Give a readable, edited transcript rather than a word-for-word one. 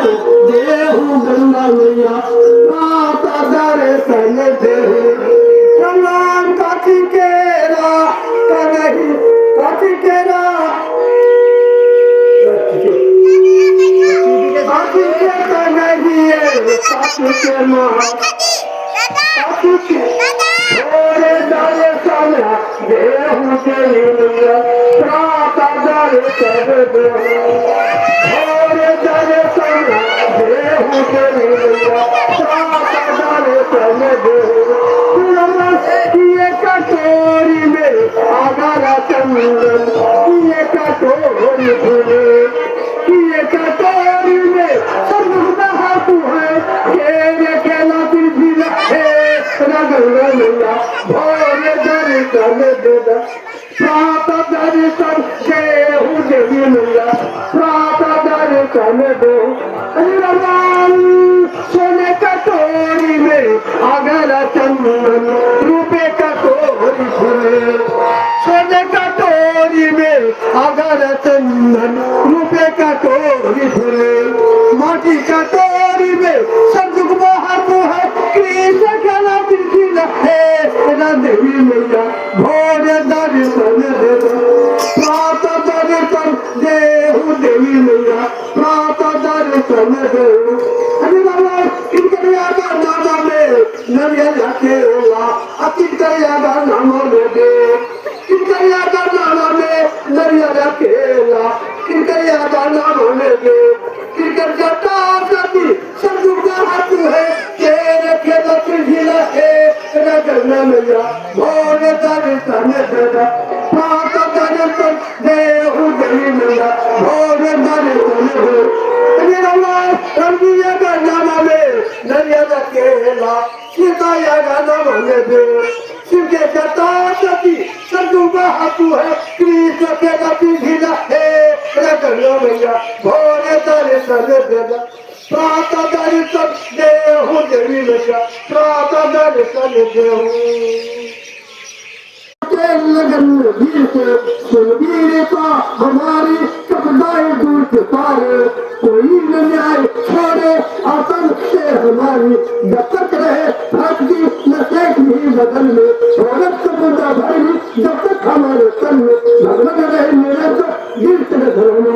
देहू गंगा मैया माता दर्शन दे कलाम काठी केरा कहीं काठी केरा काठी के कहीं काठी के माँ काठी के ओरे दाले सामने देहू के लिया प्राता दर्शन दे ओरे दाले सामने देहू के लिया प्राता दर्शन दे ये कटोरी में आगरा चंदन ये कटोरी फूले ये कटोरी में सब हाथू है केरे केला तिरझिला है रगड़ा मैया भोरे दर्शन देदा प्रात दर्शन देहू देवी मैया प्रात दर्शन दे राम सोने कटोरी में आगरा चंदन रूपे कटोरी फूले सोने कटोरी में आगरा चंदन रूपे कटोरी फूले माटी कटोरी में सदुख बहातू है कृष्ण कला तिरछिला है देवी मैया भोरे दर्शन दे प्रात दर्शन देहू देवी मैया प्रात दर्शन दे नरिया केला अतिकरिया का नाम ले दे किनकरिया का नाम में नरिया केला किनकरिया का नाम ले दे किनकर जटा सती संजुग हाथ है तेरे खेत तिरझिला है रगड़ना मैया भोरे दर्शन देदा प्रात दर्शन देहू देवी मैया भोरे दर्शन दे रंगिया का नाम में नरिया केला सीताया का नाम ले दे शिव के जटा सती संजुग हाथू है कृष्ण के गति ढीला है रगड़ना मैया भोरे दर्शन देदा प्रात दर्शन देहू देवी मैया प्रात दर्शन देहू लगन वीर से सुरवीर का हमारी कपदाई दूर के पार कोई न न्याय छोड़े आतन से हमारी जब तक रहे भक्ति न शेख नहीं बदन में औरत समुद्र भरी जब तक हमारे तन में भगवान रहे मेरे तो दिल से धर्म